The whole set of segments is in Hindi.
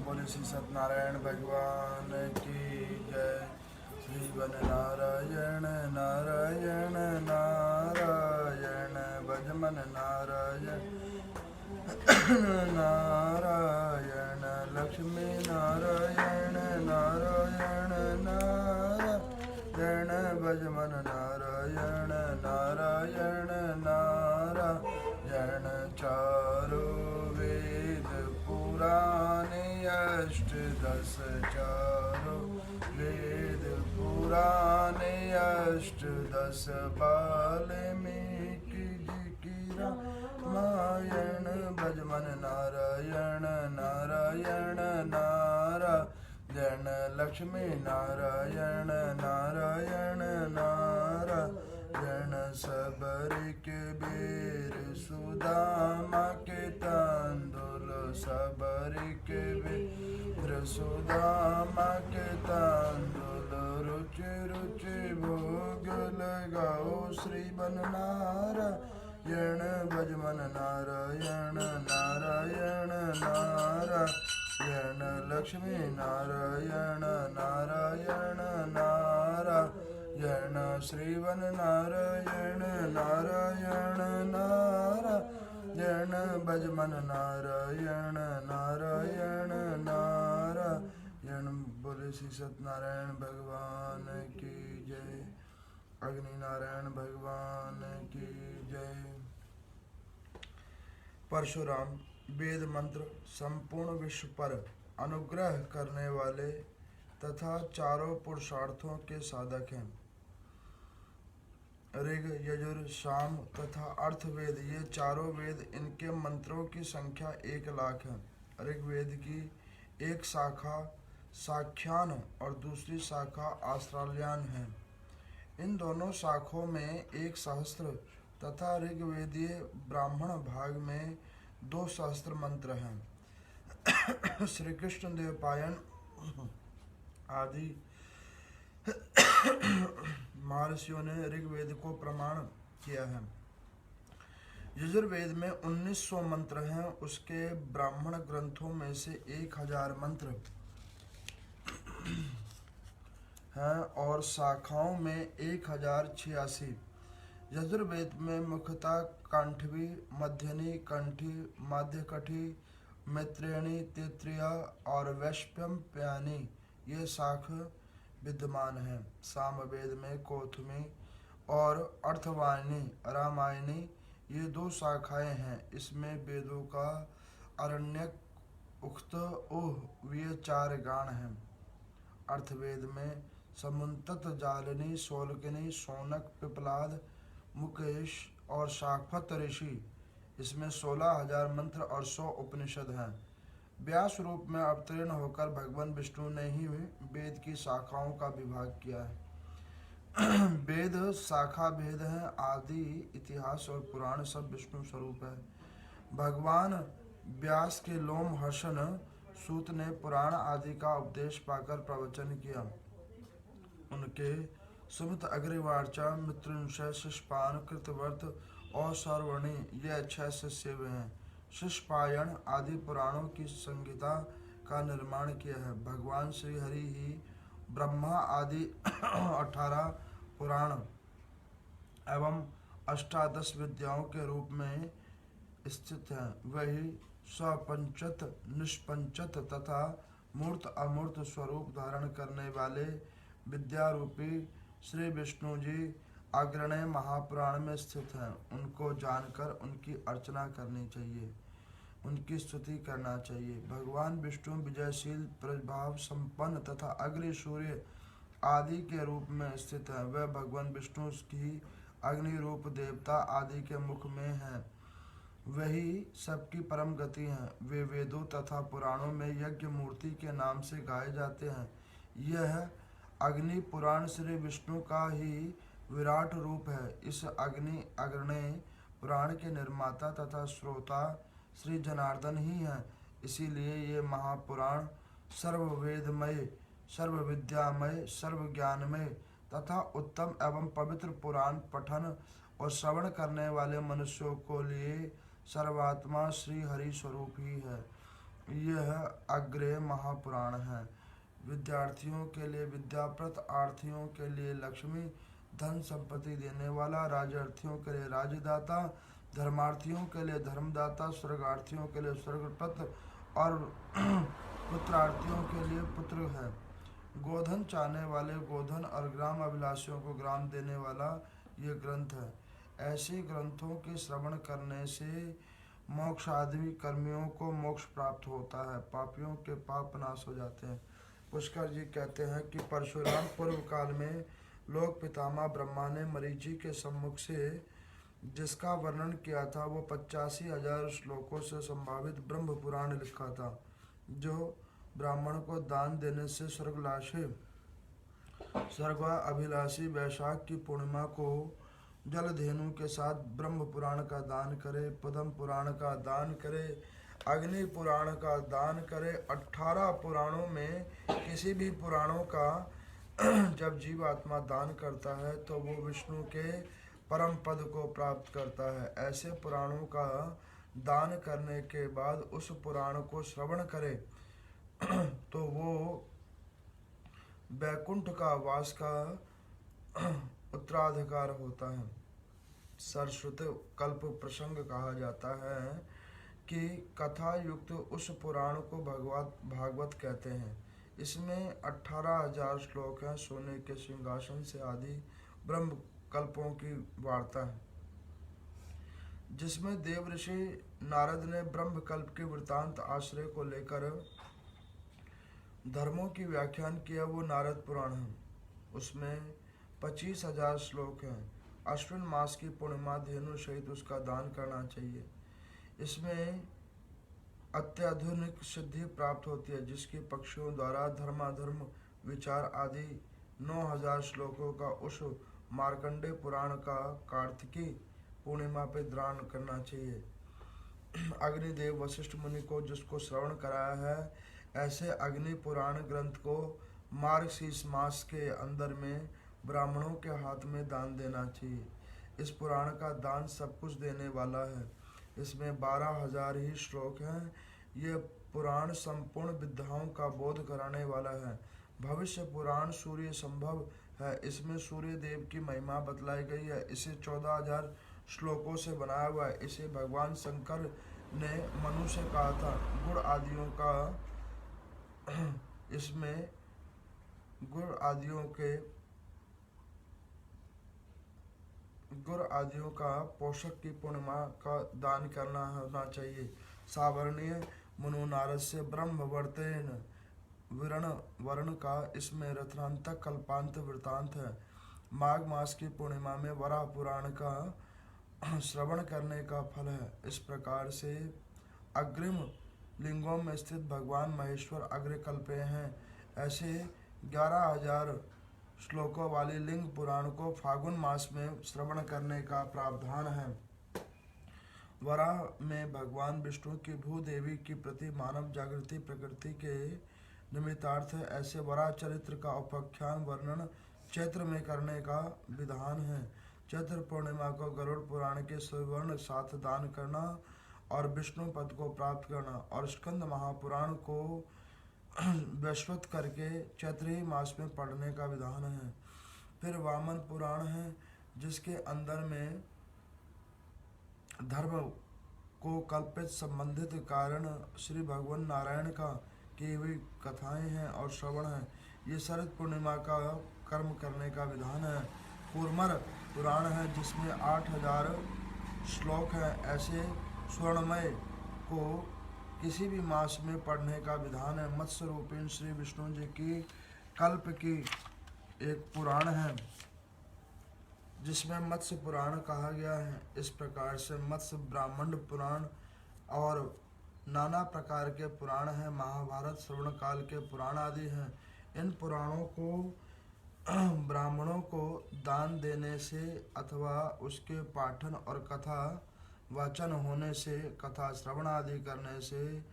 बोले श्री सत्यनारायण भगवान की जय। श्री वन नारायण नारायण नारायण भजमन नारायण नारायण लक्ष्मी नारायण नारायण नारायण भजमन नारायण नारायण नारायण। चारों वेद पुराणे अष्ट दश चारों वेद पुराणे अष्ट दश वाल्मीकि जी की रामायण भजमन नारायण नारायण नारायण लक्ष्मी नारायण नारायण नारायण। सबर के बेर सुदामा के तांदुल सबर के बेर सुदामा के तांदुल रुचि रुचि भोग लगाओ श्री बन नारायण भजमन नारायण नारायण नारायण लक्ष्मी नारायण नारायण नारायण श्रीवन नारायण नारायण नारायण भजमन नारायण नारायण नारायण। बोले श्री सत्यनारायण भगवान की जय। अग्नि नारायण भगवान की जय। परशुराम वेद मंत्र संपूर्ण विश्व पर अनुग्रह करने वाले तथा चारों पुरुषार्थों के साधक हैं। ऋग यजुर साम तथा अर्थवेद ये चारों वेद इनके मंत्रों की संख्या 1,00,000 है। ऋग्वेद की एक शाखा साख्यान और दूसरी शाखा आश्राल्यान है। इन दोनों शाखों में 1 सहस्त्र तथा ऋग्वेदीय ब्राह्मण भाग में 2 सहस्त्र मंत्र हैं। श्री कृष्ण देवपायन आदि महर्षियों ने ऋग्वेद को प्रमाण किया है। यजुर्वेद में 1900 मंत्र हैं। उसके ब्राह्मण ग्रंथों में से 1000 मंत्र हैं और शाखाओं में 1086। यजुर्वेद में मुख्यतः कांठवी मध्यनी कंठी मध्यकठी मैत्रेयणी तैत्तिरीय और वैशंपायनी ये शाख विद्यमान हैं। सामवेद में कौथमी और अर्थवाहिनी रामायणी ये 2 शाखाएं हैं। इसमें वेदों का आरण्यक उक्त ये 4 गान हैं। अर्थवेद में समुन्नत जालिनी शौल्किनी शौनक पिपलाद मुकेश और शाकपत ऋषि इसमें 16,000 मंत्र और 100 उपनिषद हैं। व्यास रूप में अवतीर्ण होकर भगवान विष्णु ने ही वेद की शाखाओं का विभाग किया है। वेद शाखा भेद हैं। आदि इतिहास और पुराण सब विष्णु स्वरूप है। भगवान व्यास के लोम हर्षण सूत ने पुराण आदि का उपदेश पाकर प्रवचन किया। उनके सुमित अग्रिवार्चा मृत्युंजय शिष्यपान कृतवर्त और सर्वणी ये 6 शिष्य हैं। शिष्यपायन आदि पुराणों की संहिता का निर्माण किया है। भगवान श्री हरि ही ब्रह्मा आदि 18 पुराण एवं 18 विद्याओं के रूप में स्थित हैं। वही स्वपंचत निष्पंचत तथा मूर्त अमूर्त स्वरूप धारण करने वाले विद्यारूपी श्री विष्णु जी अग्रण्य महापुराण में स्थित हैं। उनको जानकर उनकी अर्चना करनी चाहिए, उनकी स्तुति करना चाहिए। भगवान विष्णु विजयशील प्रभाव संपन्न तथा अग्नि सूर्य आदि के रूप में स्थित है। वह भगवान विष्णु की अग्नि रूप देवता आदि के मुख में है। वही सबकी परम गति है। वे वेदों तथा पुराणों में यज्ञ मूर्ति के नाम से गाए जाते हैं। यह अग्नि पुराण श्री विष्णु का ही विराट रूप है। इस अग्नि अग्रणय पुराण के निर्माता तथा श्रोता श्री जनार्दन ही हैं। इसीलिए ये महापुराण सर्ववेदमय सर्वविद्यामय सर्वज्ञानमय तथा उत्तम एवं पवित्र पुराण पठन और श्रवण करने वाले मनुष्यों को लिए सर्वात्मा श्री हरि स्वरूप ही है। यह अग्रय महापुराण है। विद्यार्थियों के लिए विद्याप्रद, आर्थियों के लिए लक्ष्मी धन संपत्ति देने वाला, राजार्थियों के लिए राज्यदाता, धर्मार्थियों के लिए धर्मदाता, स्वर्गार्थियों के लिए स्वर्गप्रद और पुत्रार्थियों के लिए पुत्र है। गोधन चाहने वाले गोधन और ग्राम अभिलाषियों को ग्राम देने वाला ये ग्रंथ है। ऐसे ग्रंथों के श्रवण करने से मोक्ष आदि कर्मियों को मोक्ष प्राप्त होता है, पापियों के पाप नाश हो जाते हैं। पुष्कर जी कहते हैं कि परशुराम पूर्व काल में लोक पितामह ब्रह्मा ने मरीचि के सम्मुख से जिसका वर्णन किया था वो 85,000 श्लोकों से संभावित ब्रह्म पुराण लिखा था, जो ब्राह्मण को दान देने से स्वर्ग अभिलाषी वैशाख की पूर्णिमा को जलधेनु के साथ ब्रह्म पुराण का दान करे, पद्म पुराण का दान करे, अग्नि पुराण का दान करे। 18 पुराणों में किसी भी पुराणों का जब जीवात्मा दान करता है तो वो विष्णु के परम पद को प्राप्त करता है। ऐसे पुराणों का दान करने के बाद उस पुराण को श्रवण करे तो वो बैकुंठ का वास का उत्तराधिकार होता है। सरस्वत कल्प प्रसंग कहा जाता है कि कथा युक्त उस पुराण को भागवत कहते हैं। इसमें 18,000 श्लोक हैं। सोने के सिंहासन से आदि ब्रह्म कल्पों की वार्ता है, जिसमें देव ऋषि नारद ने ब्रह्म कल्प के वृतांत आश्रय को लेकर धर्मों की व्याख्यान किया, वो नारद पुराण है। उसमें 25,000 श्लोक हैं। अश्विन मास की पूर्णिमा धेनु सहित उसका दान करना चाहिए। इसमें अत्याधुनिक सिद्धि प्राप्त होती है, जिसकी पक्षियों द्वारा धर्माधर्म विचार आदि 9,000 श्लोकों का उस मार्कंडे पुराण का कार्तिकी पूर्णिमा पे दान करना चाहिए। अग्निदेव वशिष्ठ मुनि को जिसको श्रवण कराया है, ऐसे अग्नि पुराण ग्रंथ को मार्गशीर्ष मास के अंदर में ब्राह्मणों के हाथ में दान देना चाहिए। इस पुराण का दान सब कुछ देने वाला है। इसमें 12,000 ही श्लोक हैं। ये पुराण संपूर्ण विद्याओं का बोध कराने वाला है। भविष्य पुराण सूर्य संभव है। इसमें सूर्य देव की महिमा बतलाई गई है। इसे 14,000 श्लोकों से बनाया हुआ है। इसे भगवान शंकर ने मनु से कहा था। गुण आदियों का इसमें गुण आदियों का पोषक की पूर्णिमा का दान करना होना चाहिए। सावर्णीय मनु नारद से ब्रह्म वर्तेन वर्ण का इसमें रथनांतक कल्पांत वृतांत है। माघ मास की पूर्णिमा में वराह पुराण का श्रवण करने का फल है। इस प्रकार से अग्रिम लिंगों में स्थित भगवान महेश्वर अग्र कल्पे हैं। ऐसे 11,000 श्लोकों वाली लिंग पुराण को फागुन मास में श्रवण करने का प्रावधान है। वराह में भगवान विष्णु की भूदेवी की प्रति मानव जागृति प्रकृति के निमित्तार्थ है। ऐसे वराह चरित्र का उपाख्यान वर्णन चैत्र में करने का विधान है। चैत्र पूर्णिमा को गरुड़ पुराण के सुवर्ण साथ दान करना और विष्णु पद को प्राप्त करना और स्कंद महापुराण को वैश्वत करके चैत्री मास में पढ़ने का विधान है। फिर वामन पुराण है, जिसके अंदर में धर्म को कल्पित संबंधित कारण श्री भगवान नारायण का की हुई कथाएं हैं और श्रवण है। ये शरद पूर्णिमा का कर्म करने का विधान है। कूर्मर पुराण है, जिसमें 8,000 श्लोक हैं। ऐसे स्वर्णमय को किसी भी मास में पढ़ने का विधान है। मत्स्य रूपिण श्री विष्णु जी की कल्प की एक पुराण है, जिसमें मत्स्य पुराण कहा गया है। इस प्रकार से मत्स्य ब्राह्मण पुराण और नाना प्रकार के पुराण हैं। महाभारत श्रवण काल के पुराण आदि हैं। इन पुराणों को ब्राह्मणों को दान देने से अथवा उसके पाठन और कथा वाचन होने से, कथा श्रवण आदि करने से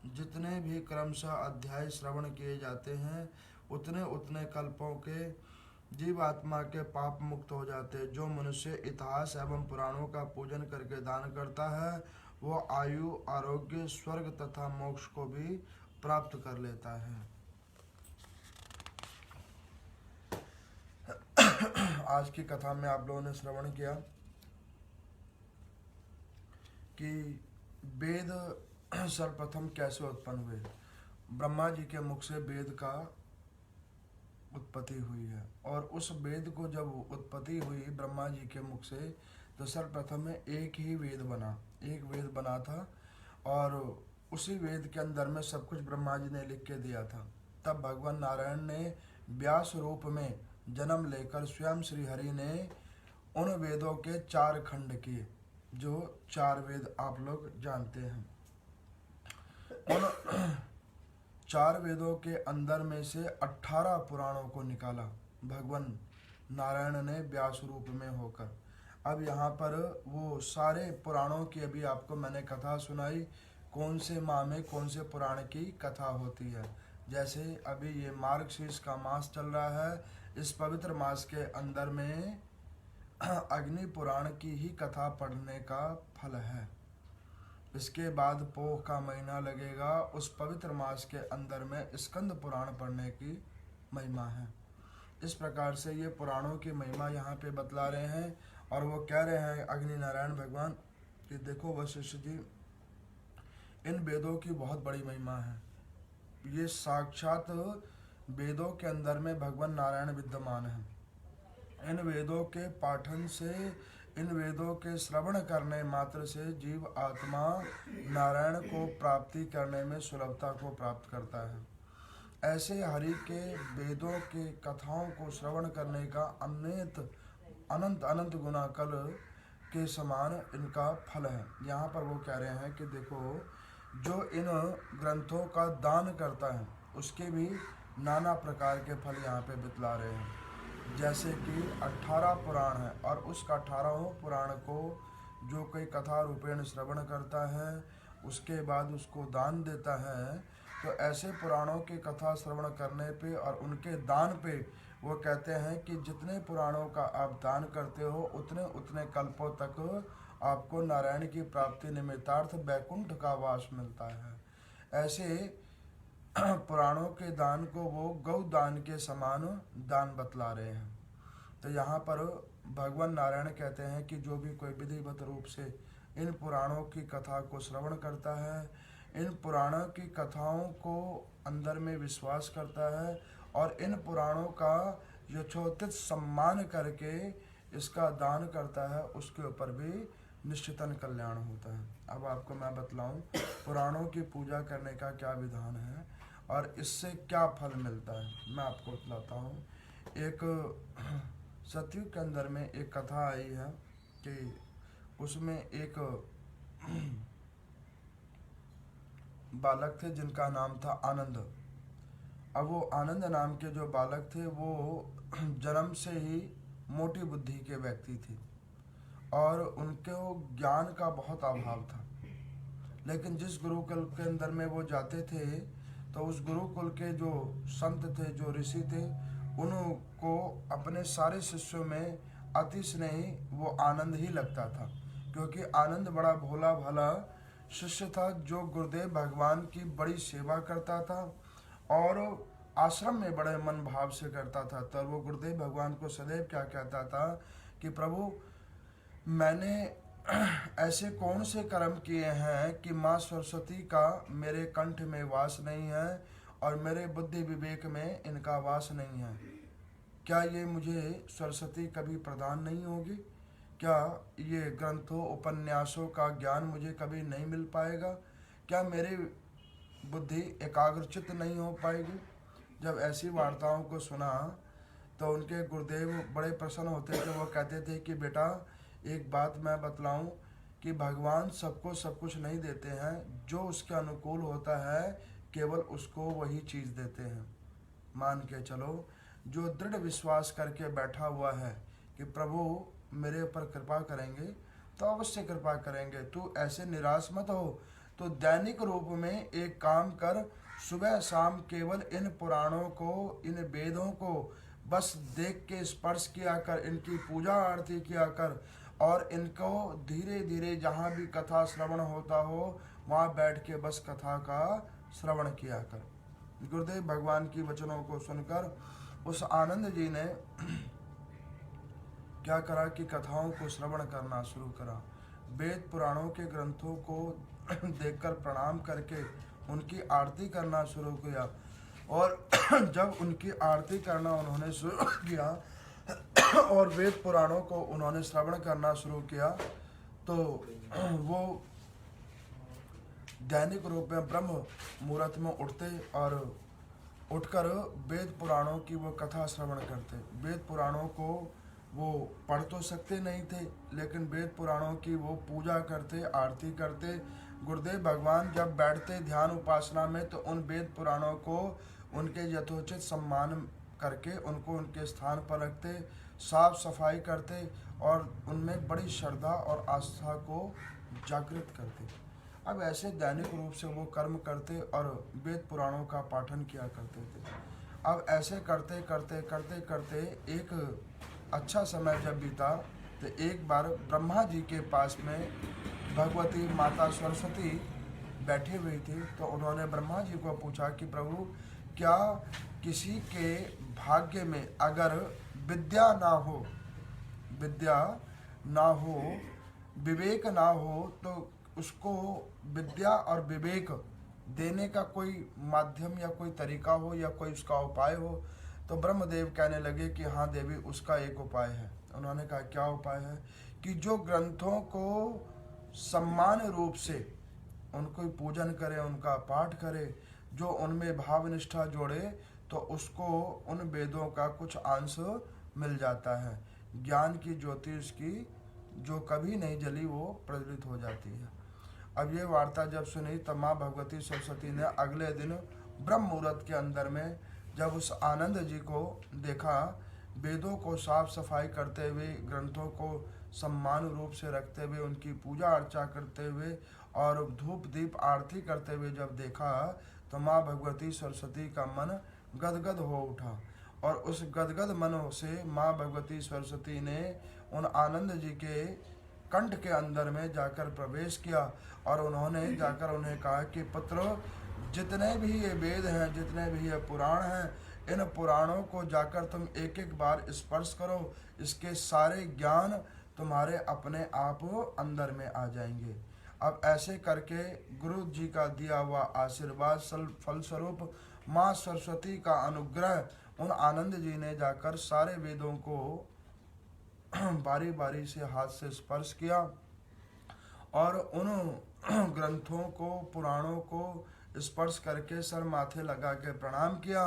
जितने भी क्रमशः अध्याय श्रवण किए जाते हैं, उतने उतने कल्पों के जीवात्मा के पाप मुक्त हो जाते हैं। जो मनुष्य इतिहास एवं पुराणों का पूजन करके दान करता है, वो आयु, आरोग्य, स्वर्ग तथा मोक्ष को भी प्राप्त कर लेता है। आज की कथा में आप लोगों ने श्रवण किया कि वेद सर्वप्रथम कैसे उत्पन्न हुए। ब्रह्मा जी के मुख से वेद का उत्पत्ति हुई है, और उस वेद को जब उत्पत्ति हुई ब्रह्मा जी के मुख से, तो सर्वप्रथम में एक ही वेद बना, एक वेद बना था, और उसी वेद के अंदर में सब कुछ ब्रह्मा जी ने लिख के दिया था। तब भगवान नारायण ने व्यास रूप में जन्म लेकर स्वयं श्री हरि ने उन वेदों के 4 खंड किए, जो 4 वेद आप लोग जानते हैं। उन 4 वेदों के अंदर में से 18 पुराणों को निकाला भगवान नारायण ने व्यास रूप में होकर। अब यहाँ पर वो सारे पुराणों की अभी आपको मैंने कथा सुनाई, कौन से माह में कौन से पुराण की कथा होती है। जैसे अभी ये मार्गशीर्ष का मास चल रहा है, इस पवित्र मास के अंदर में अग्नि पुराण की ही कथा पढ़ने का फल है। इसके बाद पोह का महीना लगेगा, उस पवित्र मास के अंदर में स्कंद पुराण पढ़ने की महिमा है। इस प्रकार से ये पुराणों की महिमा यहाँ पे बतला रहे हैं, और वो कह रहे हैं अग्नि नारायण भगवान कि देखो वशिष्ठ जी, इन वेदों की बहुत बड़ी महिमा है। ये साक्षात वेदों के अंदर में भगवान नारायण विद्यमान है। इन वेदों के पाठन से, इन वेदों के श्रवण करने मात्र से जीव आत्मा नारायण को प्राप्ति करने में सुलभता को प्राप्त करता है। ऐसे हरि के वेदों के कथाओं को श्रवण करने का अनंत अनंत गुना कल के समान इनका फल है। यहाँ पर वो कह रहे हैं कि देखो, जो इन ग्रंथों का दान करता है उसके भी नाना प्रकार के फल यहाँ पे बतला रहे हैं। जैसे कि 18 पुराण है, और उस 18वें पुराण को जो कोई कथा रूपेण श्रवण करता है, उसके बाद उसको दान देता है, तो ऐसे पुराणों की कथा श्रवण करने पे और उनके दान पे वो कहते हैं कि जितने पुराणों का आप दान करते हो उतने उतने कल्पों तक आपको नारायण की प्राप्ति निमित्तार्थ वैकुंठ का वास मिलता है। ऐसे पुराणों के दान को वो गौ दान के समान दान बतला रहे हैं। तो यहाँ पर भगवान नारायण कहते हैं कि जो भी कोई विधिवत रूप से इन पुराणों की कथा को श्रवण करता है, इन पुराणों की कथाओं को अंदर में विश्वास करता है, और इन पुराणों का यथोचित सम्मान करके इसका दान करता है, उसके ऊपर भी निश्चितन कल्याण होता है। अब आपको मैं बतलाऊं पुराणों की पूजा करने का क्या विधान है और इससे क्या फल मिलता है, मैं आपको बतलाता हूँ। एक सतयुग के अंदर में एक कथा आई है कि उसमें एक बालक थे जिनका नाम था आनंद। अब वो आनंद नाम के जो बालक थे वो जन्म से ही मोटी बुद्धि के व्यक्ति थे, और उनके ज्ञान का बहुत अभाव था। लेकिन जिस गुरुकुल के अंदर में वो जाते थे, तो उस गुरुकुल के जो संत थे, जो ऋषि थे, उनको अपने सारे शिष्यों में अति स्नेही वो आनंद ही लगता था, क्योंकि आनंद बड़ा भोला भाला शिष्य था, जो गुरुदेव भगवान की बड़ी सेवा करता था और आश्रम में बड़े मन भाव से करता था। तो वो गुरुदेव भगवान को सदैव क्या कहता था कि प्रभु, मैंने ऐसे कौन से कर्म किए हैं कि माँ सरस्वती का मेरे कंठ में वास नहीं है और मेरे बुद्धि विवेक में इनका वास नहीं है। क्या ये मुझे सरस्वती कभी प्रदान नहीं होगी? क्या ये ग्रंथों उपन्यासों का ज्ञान मुझे कभी नहीं मिल पाएगा? क्या मेरी बुद्धि एकाग्रचित नहीं हो पाएगी? जब ऐसी वार्ताओं को सुना तो उनके गुरुदेव बड़े प्रसन्न होते थे। वो कहते थे कि बेटा, एक बात मैं बतलाऊं कि भगवान सबको सब कुछ नहीं देते हैं, जो उसके अनुकूल होता है केवल उसको वही चीज़ देते हैं। मान के चलो, जो दृढ़ विश्वास करके बैठा हुआ है कि प्रभु मेरे ऊपर कृपा करेंगे, तो अवश्य कृपा करेंगे, तू ऐसे निराश मत हो। तो दैनिक रूप में एक काम कर, सुबह शाम केवल इन पुराणों को, इन वेदों को बस देख के स्पर्श किया कर, इनकी पूजा आरती किया कर, और इनको धीरे धीरे जहाँ भी कथा श्रवण होता हो वहाँ बैठ के बस कथा का श्रवण किया कर। गुरुदेव भगवान की वचनों को सुनकर उस आनंद जी ने क्या करा कि कथाओं को श्रवण करना शुरू करा। वेद पुराणों के ग्रंथों को देखकर प्रणाम करके उनकी आरती करना शुरू किया। और जब उनकी आरती करना उन्होंने शुरू किया और वेद पुराणों को उन्होंने श्रवण करना शुरू किया, तो वो दैनिक रूप में ब्रह्म मुहूर्त में उठते और उठकर वेद पुराणों की वो कथा श्रवण करते। वेद पुराणों को वो पढ़ तो सकते नहीं थे, लेकिन वेद पुराणों की वो पूजा करते, आरती करते। गुरुदेव भगवान जब बैठते ध्यान उपासना में तो उन वेद पुराणों को उनके यथोचित सम्मान करके उनको उनके स्थान पर रखते, साफ सफाई करते और उनमें बड़ी श्रद्धा और आस्था को जागृत करते। अब ऐसे दैनिक रूप से वो कर्म करते और वेद पुराणों का पाठन किया करते थे। अब ऐसे करते करते करते करते एक अच्छा समय जब बीता तो एक बार ब्रह्मा जी के पास में भगवती माता सरस्वती बैठी हुई थी। तो उन्होंने ब्रह्मा जी को पूछा कि प्रभु, क्या किसी के भाग्य में अगर विद्या ना हो, विद्या ना हो, विवेक ना हो, तो उसको विद्या और विवेक देने का कोई माध्यम या कोई तरीका हो या कोई उसका उपाय हो? तो ब्रह्मदेव कहने लगे कि हाँ देवी, उसका एक उपाय है। उन्होंने कहा क्या उपाय है? कि जो ग्रंथों को सम्मान रूप से उनको पूजन करे, उनका पाठ करे, जो उनमें भाव निष्ठा जोड़े, तो उसको उन वेदों का कुछ अंश मिल जाता है। ज्ञान की ज्योति उसकी जो कभी नहीं जली वो प्रज्वलित हो जाती है। अब ये वार्ता जब सुनी तब माँ भगवती सरस्वती ने अगले दिन ब्रह्म मुहूर्त के अंदर में जब उस आनंद जी को देखा, वेदों को साफ सफाई करते हुए, ग्रंथों को सम्मान रूप से रखते हुए, उनकी पूजा अर्चा करते हुए और धूप दीप आरती करते हुए जब देखा, तो माँ भगवती सरस्वती का मन गदगद हो उठा। और उस गदगद मन से माँ भगवती सरस्वती ने उन आनंद जी के कंठ के अंदर में जाकर प्रवेश किया और उन्होंने जाकर उन्हें कहा कि पुत्र, जितने भी ये वेद हैं, जितने भी ये पुराण हैं, इन पुराणों को जाकर तुम एक एक बार स्पर्श करो, इसके सारे ज्ञान तुम्हारे अपने आप अंदर में आ जाएंगे। अब ऐसे करके गुरु जी का दिया हुआ आशीर्वाद फलस्वरूप माँ सरस्वती का अनुग्रह उन आनंद जी ने जाकर सारे वेदों को बारी बारी से हाथ से स्पर्श किया और उन ग्रंथों को, पुराणों को स्पर्श करके सर माथे लगा के प्रणाम किया।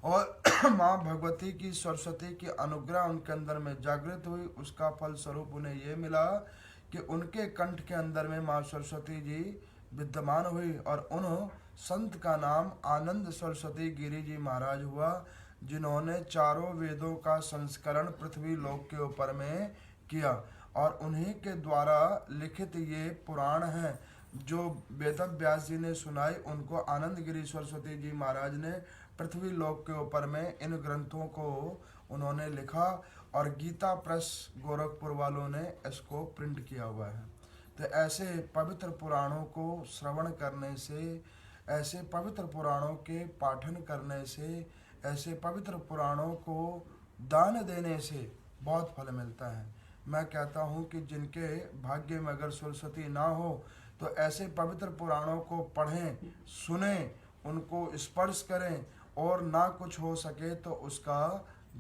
और माँ भगवती की, सरस्वती की अनुग्रह उनके अंदर में जागृत हुई। उसका फल स्वरूप उन्हें ये मिला कि उनके कंठ के अंदर में माँ सरस्वती जी विद्यमान हुई और उन संत का नाम आनंद सरस्वती गिरी जी महाराज हुआ, जिन्होंने चारों वेदों का संस्करण पृथ्वी लोक के ऊपर में किया। और उन्हीं के द्वारा लिखित ये पुराण हैं जो वेद व्यास जी ने सुनाई, उनको आनंद गिरी सरस्वती जी महाराज ने पृथ्वी लोक के ऊपर में इन ग्रंथों को उन्होंने लिखा और गीता प्रेस गोरखपुर वालों ने इसको प्रिंट किया हुआ है। तो ऐसे पवित्र पुराणों को श्रवण करने से, ऐसे पवित्र पुराणों के पाठन करने से, ऐसे पवित्र पुराणों को दान देने से बहुत फल मिलता है। मैं कहता हूँ कि जिनके भाग्य में अगर सरस्वती ना हो तो ऐसे पवित्र पुराणों को पढ़ें, सुनें, उनको स्पर्श करें और ना कुछ हो सके तो उसका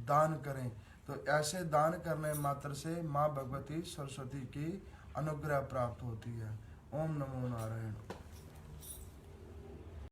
दान करें। तो ऐसे दान करने मात्र से माँ भगवती सरस्वती की अनुग्रह प्राप्त होती है। ओम नमो नारायण।